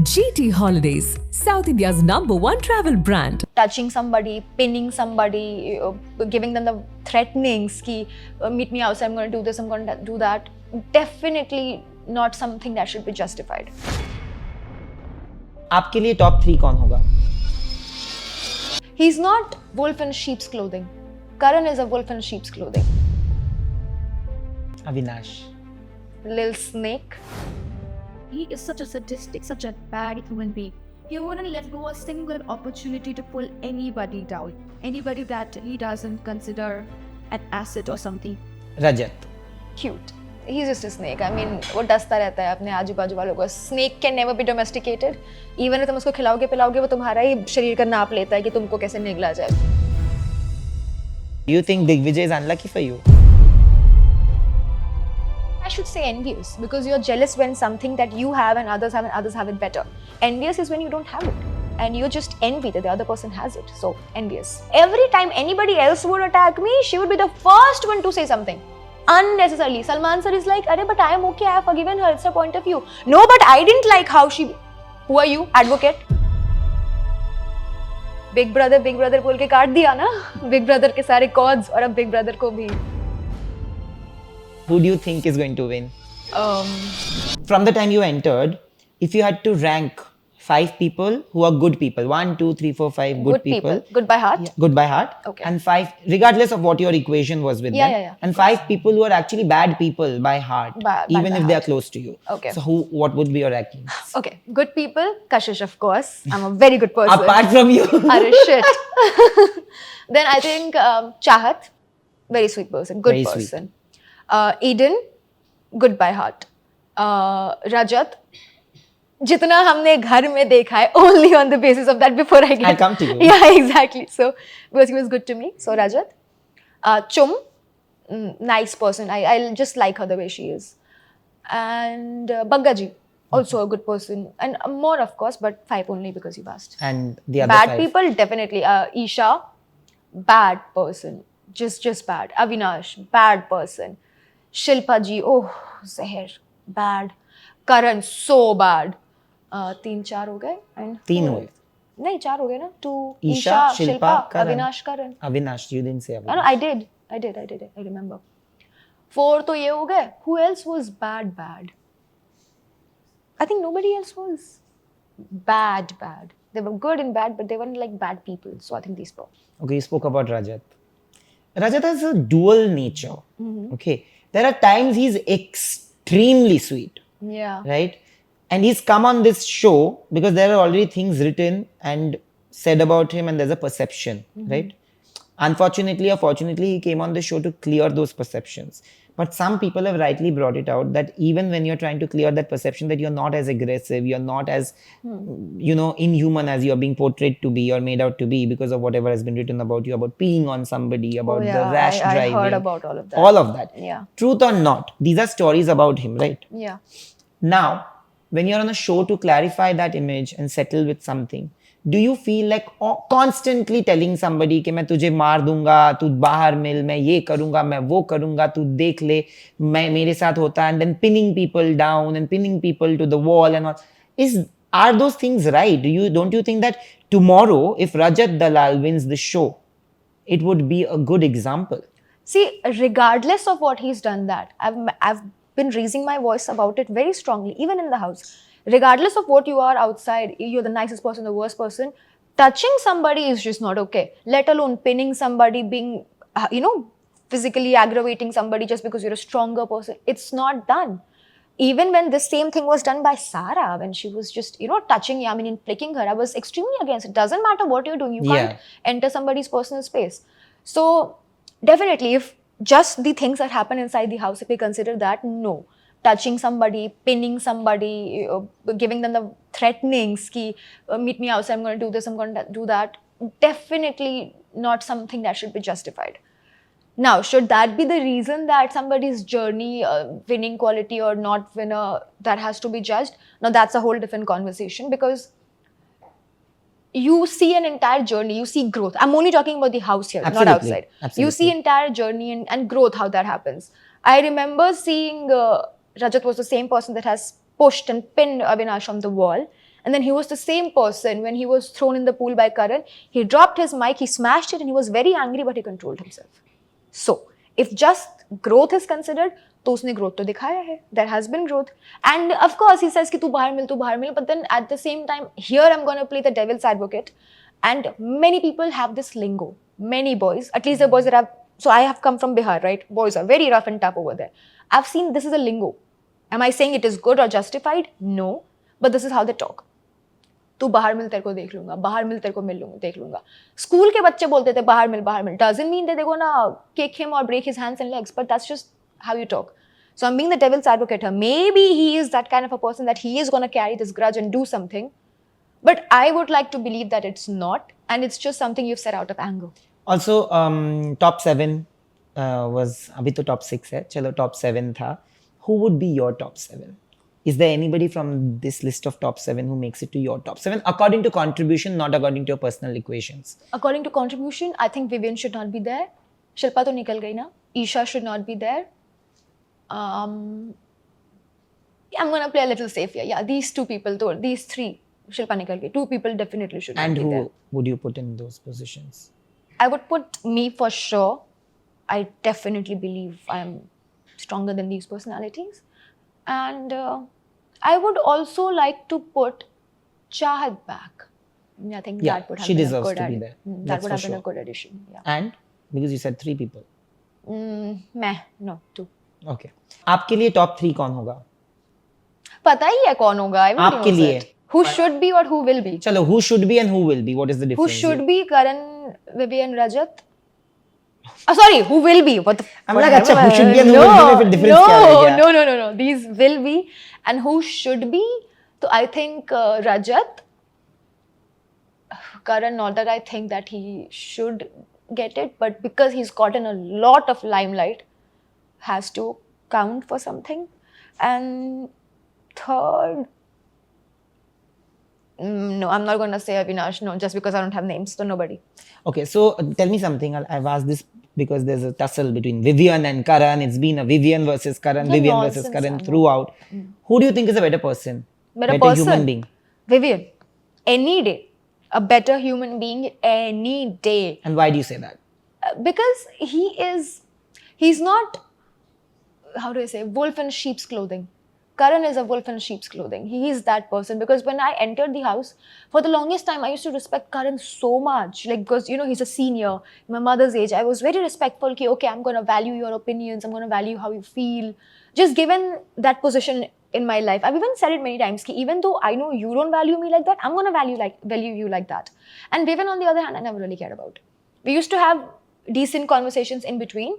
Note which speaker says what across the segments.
Speaker 1: GT Holidays, South India's #1 travel brand.
Speaker 2: Touching somebody, pinning somebody, giving them the threatenings, ki, meet me outside, I'm going to do this, I'm going to do that. Definitely not something that should be justified.
Speaker 3: आपके लिए top 3 कौन होगा?
Speaker 2: He's not wolf in sheep's clothing. Karan is a wolf in sheep's clothing.
Speaker 3: Avinash.
Speaker 2: Lil Snake.
Speaker 4: He is such a sadistic, such a bad human being. He wouldn't let go a single opportunity to pull anybody down. Anybody that he doesn't consider an asset or something.
Speaker 3: Rajat.
Speaker 2: Cute. He's just a snake. I mean, वो डसता रहता है अपने आजू बाजू वालों को. Snake can never be domesticated. Even if तुम उसको खिलाओगे पिलाओगे वो तुम्हारा ही शरीर का नाप लेता है कि तुमको कैसे निगला जाए.
Speaker 3: Do you think Digvijay is unlucky for you?
Speaker 2: I should say envious because you're jealous when something that you have and others have it better. Envious is when you don't have it and you just envy that the other person has it. So envious. Every time anybody else would attack me, she would be the first one to say something. Unnecessarily. Salman sir is like, "Arey, but I am okay. I have forgiven her. It's her point of view." No, but I didn't like how she. Who are you, advocate? Big brother बोल के काट दिया ना. Big brother के सारे cords और अब Big brother को भी.
Speaker 3: Who do you think is going to win? From the time you entered, if you had to rank 5 people who are good people, 1, 2, 3, 4, 5 good people.
Speaker 2: Good by heart.
Speaker 3: Yeah, good by heart.
Speaker 2: Okay.
Speaker 3: And 5, regardless of what your equation was with them.
Speaker 2: Yeah.
Speaker 3: And 5 people who are actually bad people by heart,
Speaker 2: Bad
Speaker 3: even
Speaker 2: by
Speaker 3: if they are
Speaker 2: heart.
Speaker 3: close to you.
Speaker 2: Okay.
Speaker 3: So what would be your ranking?
Speaker 2: Okay, good people. Kashish, of course. I'm a very good person.
Speaker 3: Apart from you.
Speaker 2: Arey, shit. Then I think Chahat, very sweet person, good
Speaker 3: Very sweet.
Speaker 2: person. Eden, good by heart. Rajat, जितना हमने घर में देखा है, only on the basis of that before I get.
Speaker 3: I'll come to you.
Speaker 2: Yeah, exactly. So because he was good to me. So Rajat, Chum, nice person. I just like her the way she is. And Baggaji, also a good person. And more of course, but 5 only because you asked.
Speaker 3: And the other
Speaker 2: Bad
Speaker 3: 5.
Speaker 2: people, definitely. Isha, bad person. Just bad. Avinash, bad person. Shilpa ji, oh, Zahir, bad. Karan, so bad. 3-4 हो गए. And
Speaker 3: 3 हुए.
Speaker 2: नहीं 4 हो गए ना. 2,
Speaker 3: Isha, Shilpa, Karan.
Speaker 2: Avinash, Karan.
Speaker 3: Avinash, you didn't say Avinash.
Speaker 2: No, I did. I remember. 4 तो ये हो गए. Who else was bad? I think nobody else was bad. They were good and bad, but they weren't like bad people. So I think these 4.
Speaker 3: Okay, you spoke about Rajat. Rajat has a dual nature. Okay. There are times he's extremely sweet.
Speaker 2: Yeah.
Speaker 3: Right? And he's come on this show because there are already things written and said about him and there's a perception. Right? Unfortunately or fortunately, he came on the show to clear those perceptions. But some people have rightly brought it out that even when you're trying to clear that perception that you're not as aggressive, you're not as, inhuman as you're being portrayed to be or made out to be because of whatever has been written about you, about peeing on somebody, about the rash driving.
Speaker 2: I heard about all of that.
Speaker 3: All of that.
Speaker 2: Yeah.
Speaker 3: Truth or not, these are stories about him, right?
Speaker 2: Yeah.
Speaker 3: Now, when you're on a show to clarify that image and settle with something, do you feel like constantly telling somebody कि मैं तुझे मार दूंगा, तू बाहर मिल, मैं ये करूंगा, मैं वो करूंगा, तू देख ले, मैं मेरे साथ होता, and then pinning people down and pinning people to the wall and all. Are those things right? Don't you think that tomorrow, if Rajat Dalal wins the show, it would be a good example?
Speaker 2: See, regardless of what he's done that, I've been raising my voice about it very strongly, even in the house. Regardless of what you are outside, you're the nicest person, the worst person, touching somebody is just not okay. Let alone pinning somebody, being, physically aggravating somebody just because you're a stronger person. It's not done. Even when this same thing was done by Sarah, when she was just, touching Yamini and flicking her, I was extremely against it. Doesn't matter what you're doing. You can't enter somebody's personal space. So, definitely, if just the things that happen inside the house, if we consider that, no. Touching somebody, pinning somebody, giving them the threatenings, ki, meet me outside, I'm going to do this, I'm going to do that. Definitely not something that should be justified. Now, should that be the reason that somebody's journey, winning quality or not winner, that has to be judged? Now, that's a whole different conversation because you see an entire journey, you see growth. I'm only talking about the house here, not outside.
Speaker 3: Absolutely.
Speaker 2: You see entire journey and growth, how that happens. I remember seeing Rajat was the same person that has pushed and pinned Avinash on the wall. And then he was the same person when he was thrown in the pool by Karan. He dropped his mic, he smashed it, and he was very angry, but he controlled himself. So, if just growth is considered, तो उसने growth तो दिखाया है. There has been growth. And of course, he says कि तू बाहर मिल. But then at the same time, here I'm going to play the devil's advocate. And many people have this lingo. Many boys, at least the boys that have, so I have come from Bihar, right? Boys are very rough and tough over there. I've seen this is a lingo. Am I saying it is good or justified? No. But this is how they talk. तू बाहर मिल तेरे को देख लूंगा, बाहर मिल तेरे को मिल लूंगा, देख लूंगा. स्कूल के बच्चे बोलते थे बाहर मिल. Doesn't mean that they're gonna kick him or break his hands and legs, but that's just how you talk. So I'm being the devil's advocate here. Maybe he is that kind of a person that he is gonna carry this grudge and do something. But I would like to believe that it's not, and it's just something you've said out of anger.
Speaker 3: Also, top 7 was, अभी तो top 6 है, चलो top 7 था. Who would be your top 7? Is there anybody from this list of top 7 who makes it to your top 7 according to contribution, not according to your personal equations?
Speaker 2: According to contribution, I think Vivian should not be there. Shilpa to nikal gayi na. Isha should not be there. I'm gonna play a little safe here. Yeah, these 2 people, though, these 3, Shilpa nikal gayi. 2 people definitely should not be there. And
Speaker 3: who would you put in those positions?
Speaker 2: I would put me for sure. I definitely believe I'm stronger than these personalities. And I would also like to put Chahat back. I think that would have been a good addition. That would have been a good addition. Yeah.
Speaker 3: And because you said 3 people.
Speaker 2: No, 2.
Speaker 3: Okay. आपके लिए top 3 कौन होगा?
Speaker 2: पता ही है कौन होगा.
Speaker 3: आपके लिए.
Speaker 2: Who should be or who will be?
Speaker 3: चलो, who should be and who will be? What is the difference?
Speaker 2: Who should be? Karan, Vivian, Rajat. Sorry, who will be? What the?
Speaker 3: I'm like, अच्छा, who should be and who will be? If difference क्या है?
Speaker 2: No. These will be, and who should be? So I think Rajat. Karan, not that I think that he should get it, but because he's gotten a lot of limelight, has to count for something. And third, no, I'm not going to say Avinash, no, just because I don't have names, so nobody.
Speaker 3: Okay, so tell me something. I've asked this because there's a tussle between Vivian and Karan. It's been a Vivian versus Karan, Vivian versus Karan throughout. Who do you think is a better person? Better human being?
Speaker 2: Vivian. Any day. A better human being any day.
Speaker 3: And why do you say that?
Speaker 2: Because he's not, how do I say, wolf in sheep's clothing. Karan is a wolf in sheep's clothing. He is that person. Because when I entered the house, for the longest time, I used to respect Karan so much. Like, because, he's a senior, my mother's age. I was very respectful. Okay, I'm going to value your opinions. I'm going to value how you feel. Just given that position in my life. I've even said it many times. Even though I know you don't value me like that, I'm going to value you like that. And Vivian, on the other hand, I never really cared about. We used to have decent conversations in between.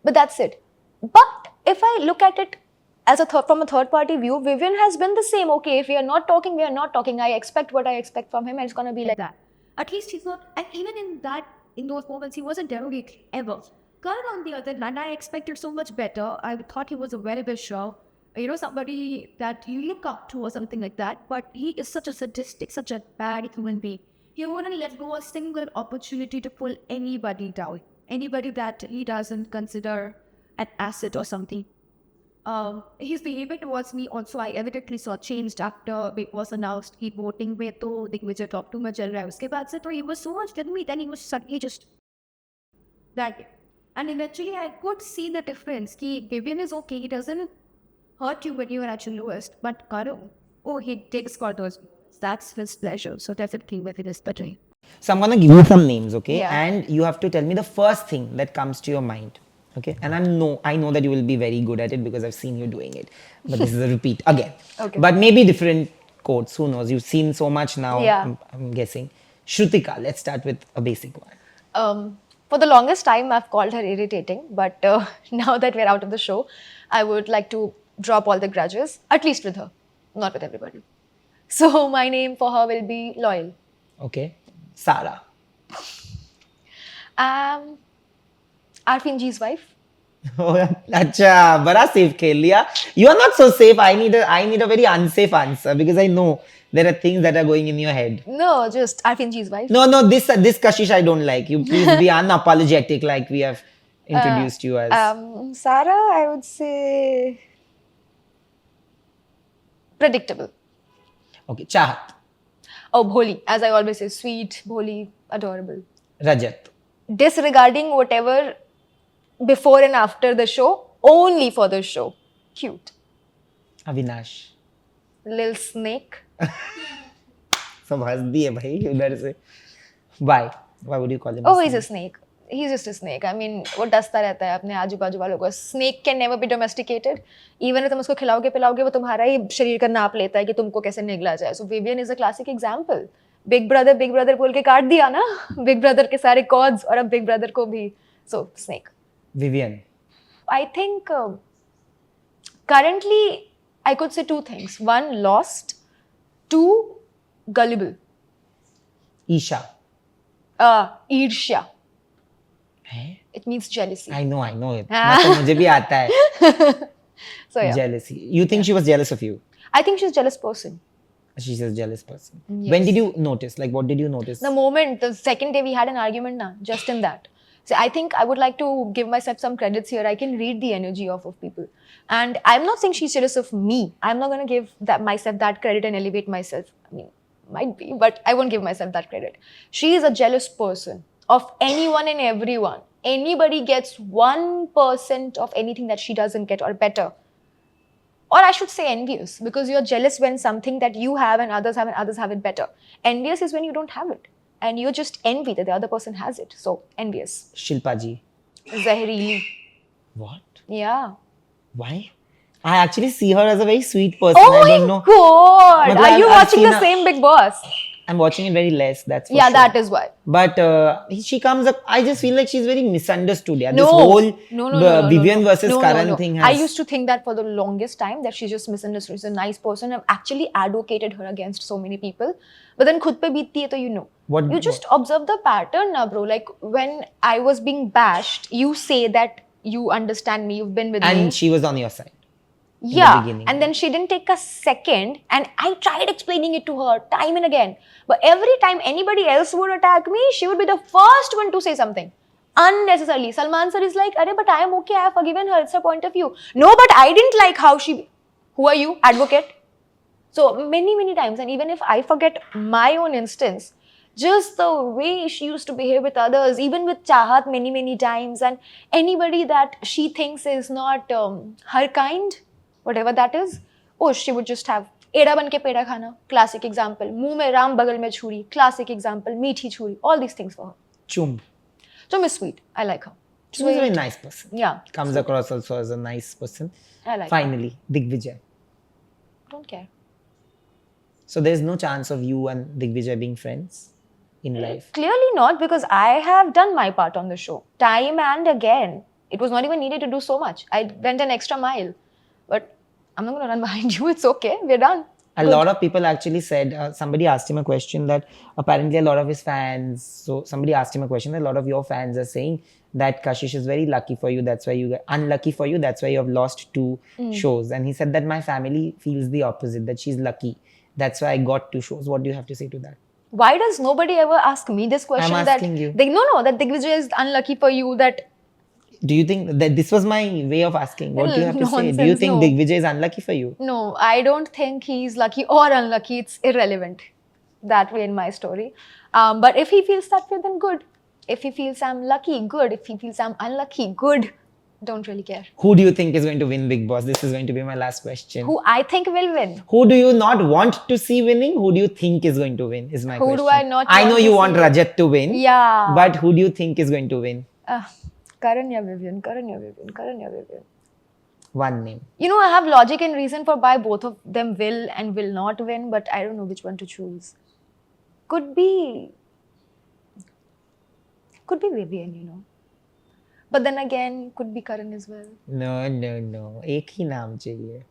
Speaker 2: But that's it. But if I look at it, from a third party view, Vivian has been the same. Okay, if we are not talking, we are not talking. I expect what I expect from him, and it's gonna be like that.
Speaker 4: At least he's not, and even in those moments, he wasn't derogatory ever. Karan, on the other hand, I expected so much better. I thought he was a very big show. Somebody that you look up to or something like that. But he is such a sadistic, such a bad human being. He wouldn't let go a single opportunity to pull anybody down. Anybody that he doesn't consider an asset or something. His behavior towards me also I evidently saw changed after it was announced he voting में तो Digvijay talk too much चल रहा है उसके बाद से तो he was so much with me, then he was suddenly just that. And eventually I could see the difference कि Vivian is okay, he doesn't hurt you when you are at your lowest, but Karan, he takes for those. That's his pleasure, so definitely with it is better.
Speaker 3: So I'm gonna give you some names, okay?
Speaker 2: Yeah.
Speaker 3: And you have to tell me the first thing that comes to your mind. Okay, and I know that you will be very good at it because I've seen you doing it. But this is a repeat again.
Speaker 2: Okay.
Speaker 3: But maybe different quotes. Who knows? You've seen so much now.
Speaker 2: Yeah.
Speaker 3: I'm guessing. Shrutika, let's start with a basic one.
Speaker 2: For the longest time, I've called her irritating. But now that we're out of the show, I would like to drop all the grudges, at least with her, not with everybody. So my name for her will be Loyal.
Speaker 3: Okay. Sara.
Speaker 2: Arfin G's wife.
Speaker 3: Oh, acha, bada safe खेल लिया. You are not so safe. I need a very unsafe answer because I know there are things that are going in your head.
Speaker 2: No, just Arfin G's wife.
Speaker 3: No, this Kashish I don't like. You please be unapologetic like we have introduced you as.
Speaker 2: Sara, I would say predictable.
Speaker 3: Okay, Chahat.
Speaker 2: Oh, Bholi, as I always say, sweet, Bholi, adorable.
Speaker 3: Rajat.
Speaker 2: Disregarding whatever before and after the show, only for the show. Cute.
Speaker 3: Avinash.
Speaker 2: Lil Snake.
Speaker 3: सब हंस दिए भाई उधर से. Why would you call him?
Speaker 2: Oh, he's a snake. He's just a snake. I mean, वो डसता रहता है अपने आजू बाजू वालों को. Snake can never be domesticated. Even if तुम उसको खिलाओगे पिलाओगे वो तुम्हारा ही शरीर का नाप लेता है कि तुमको कैसे निगला जाए. So Vivian is a classic example. Big brother बोल के काट दिया ना. Big brother के सारे cords और अब Big brother को भी. So snake.
Speaker 3: Vivian.
Speaker 2: I think currently I could say two things. One, lost. Two, gullible.
Speaker 3: Isha.
Speaker 2: Irsha.
Speaker 3: है?
Speaker 2: It means jealousy.
Speaker 3: I know it. मतलब मुझे भी आता है.
Speaker 2: So yeah.
Speaker 3: Jealousy. You think she was jealous of you?
Speaker 2: I think she's a jealous person.
Speaker 3: She's a jealous person.
Speaker 2: Yes.
Speaker 3: When did you notice? Like, what did you notice?
Speaker 2: The moment, the second day we had an argument, just in that. So I think I would like to give myself some credits here. I can read the energy of people. And I'm not saying she's jealous of me. I'm not going to give myself that credit and elevate myself. I mean, might be, but I won't give myself that credit. She is a jealous person of anyone and everyone. Anybody gets 1% of anything that she doesn't get or better. Or I should say envious, because you're jealous when something that you have and others have it better. Envious is when you don't have it. And you just envy that the other person has it. So, envious.
Speaker 3: Shilpa ji.
Speaker 2: Zahirili.
Speaker 3: What?
Speaker 2: Yeah.
Speaker 3: Why? I actually see her as a very sweet person.
Speaker 2: Oh
Speaker 3: I don't know.
Speaker 2: my god!
Speaker 3: Matlab,
Speaker 2: Are you
Speaker 3: I've
Speaker 2: watching
Speaker 3: seen
Speaker 2: the
Speaker 3: her-
Speaker 2: same Big Boss?
Speaker 3: I'm watching it very less. That's for
Speaker 2: Yeah,
Speaker 3: sure.
Speaker 2: that is why.
Speaker 3: But she comes up. I just feel like she's very misunderstood. Yeah,
Speaker 2: No.
Speaker 3: this whole
Speaker 2: No,
Speaker 3: Vivian versus
Speaker 2: No,
Speaker 3: Karan thing has.
Speaker 2: I used to think that for the longest time that she's just misunderstood. She's a nice person. I've actually advocated her against so many people. But then khud pe beetti hai to you know.
Speaker 3: What-
Speaker 2: You just observe the pattern now, bro. Like when I was being bashed, you say that you understand me, you've been with me.
Speaker 3: And she was on your side.
Speaker 2: Yeah,
Speaker 3: beginning.
Speaker 2: and then she didn't take a second, and I tried explaining it to her time and again. But every time anybody else would attack me, she would be the first one to say something unnecessarily. Salman sir is like, "Arey, but I am okay. I have forgiven her. It's her point of view." No, but I didn't like how she. Who are you, advocate? So many times, and even if I forget my own instance, just the way she used to behave with others, even with Chahat many times, and anybody that she thinks is not her kind. Whatever that is, oh, she would just have एड़ा बन के पेड़ा खाना, classic example. मुंह में राम बगल में छुरी, classic example. मीठी छुरी, all these things for her.
Speaker 3: Chum.
Speaker 2: So Miss Sweet, I like her.
Speaker 3: She was a very nice person.
Speaker 2: Yeah,
Speaker 3: Comes across also as a nice person.
Speaker 2: I like her.
Speaker 3: Finally, Digvijay.
Speaker 2: Don't care.
Speaker 3: So there's no chance of you and Digvijay being friends in life.
Speaker 2: Clearly not, because I have done my part on the show. Time and again. It was not even needed to do so much. I went an extra mile. But I'm not going to run behind you. It's okay. We're done.
Speaker 3: A lot of people actually said, somebody asked him a question that apparently a lot of his fans, so somebody asked him a question that a lot of your fans are saying that Kashish is very lucky for you, that's why you, unlucky for you, that's why you have lost 2 shows. And he said that my family feels the opposite, that she's lucky. That's why I got 2 shows. What do you have to say to that?
Speaker 2: Why does nobody ever ask me this question?
Speaker 3: I'm asking you.
Speaker 2: No, that Digvijay is unlucky for you, that...
Speaker 3: Do you think that this was my way of asking? What do you have to say? Do you
Speaker 2: Nonsense,
Speaker 3: think
Speaker 2: no.
Speaker 3: Digvijay is unlucky for you?
Speaker 2: No, I don't think he's lucky or unlucky. It's irrelevant that way in my story. But if he feels that way, then good. If he feels I'm lucky, good. If he feels I'm unlucky, good. Don't really care.
Speaker 3: Who do you think is going to win Bigg Boss? This is going to be my last question.
Speaker 2: Who I think will win.
Speaker 3: Who do you not want to see winning? Who do you think is going to win? Is my
Speaker 2: Who
Speaker 3: question.
Speaker 2: do I not
Speaker 3: I
Speaker 2: want
Speaker 3: know
Speaker 2: to
Speaker 3: you
Speaker 2: see?
Speaker 3: want Rajat to win.
Speaker 2: Yeah.
Speaker 3: But who do you think is going to win?
Speaker 2: Karan ya Vivian, Karan ya Vivian, Karan ya Vivian.
Speaker 3: One name.
Speaker 2: You know, I have logic and reason for why both of them will and will not win, but I don't know which one to choose. Could be Vivian, you know. But then again, could be Karan as well.
Speaker 3: No. एक ही नाम चाहिए.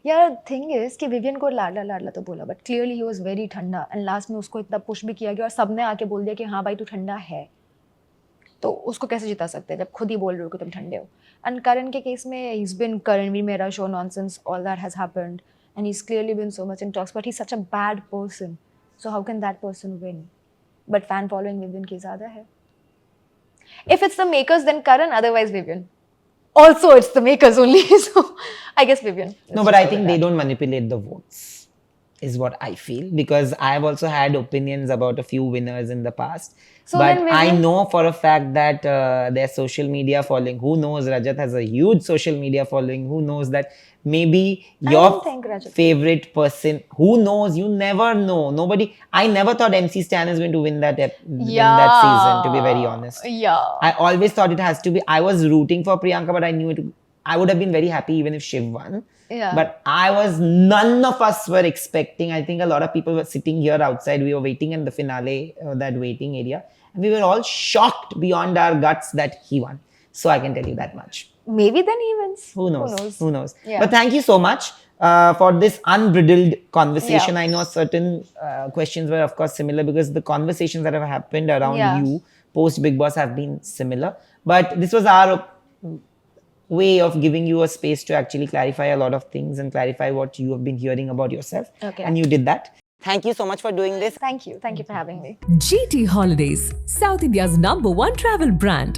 Speaker 2: Yeah, thing is कि Vivian को लाडला तो बोला, but clearly he was very ठंडा and last में उसको इतना push भी किया गया और सबने आके बोल दिया कि हाँ भाई तू ठंडा है. तो उसको कैसे जिता सकते हैं जब खुद ही बोल रहे हो कि तुम ठंडे हो. And करण के केस में he's been Karan भी मेरा show nonsense, all that has happened and he's clearly been so much in talks, but he's such a bad person. So how can that person win? But fan following Vivian की ज़्यादा है. If it's the makers, then Karan, otherwise Vivian. Also, it's the makers only, so I guess Vivian.
Speaker 3: No, but I think they don't manipulate the votes. is what I feel, because I've also had opinions about a few winners in the past.
Speaker 2: So
Speaker 3: but
Speaker 2: then
Speaker 3: I
Speaker 2: women-
Speaker 3: know for a fact that their social media following, who knows, Rajat has a huge social media following, who knows that maybe
Speaker 2: I
Speaker 3: your
Speaker 2: don't think Rajat-
Speaker 3: favorite person, who knows, you never know. Nobody, I never thought MC Stan is going to win that, win that season, to be very honest.
Speaker 2: Yeah.
Speaker 3: I always thought it has to be. I was rooting for Priyanka, but I knew it. I would have been very happy even if Shiv won.
Speaker 2: Yeah.
Speaker 3: But none of us were expecting. I think a lot of people were sitting here outside. We were waiting in the finale, that waiting area. And we were all shocked beyond our guts that he won. So I can tell you that much.
Speaker 2: Maybe then he wins.
Speaker 3: Who knows? Who knows?
Speaker 2: Yeah.
Speaker 3: But thank you so much for this unbridled conversation.
Speaker 2: Yeah.
Speaker 3: I know certain questions were, of course, similar because the conversations that have happened around
Speaker 2: Yeah.
Speaker 3: you post Bigg Boss have been similar. But this was our way of giving you a space to actually clarify a lot of things and clarify what you have been hearing about yourself.
Speaker 2: Okay.
Speaker 3: And you did that. Thank you so much for doing this.
Speaker 2: Thank you. Thank you for having me.
Speaker 1: GT Holidays, South India's #1 travel brand.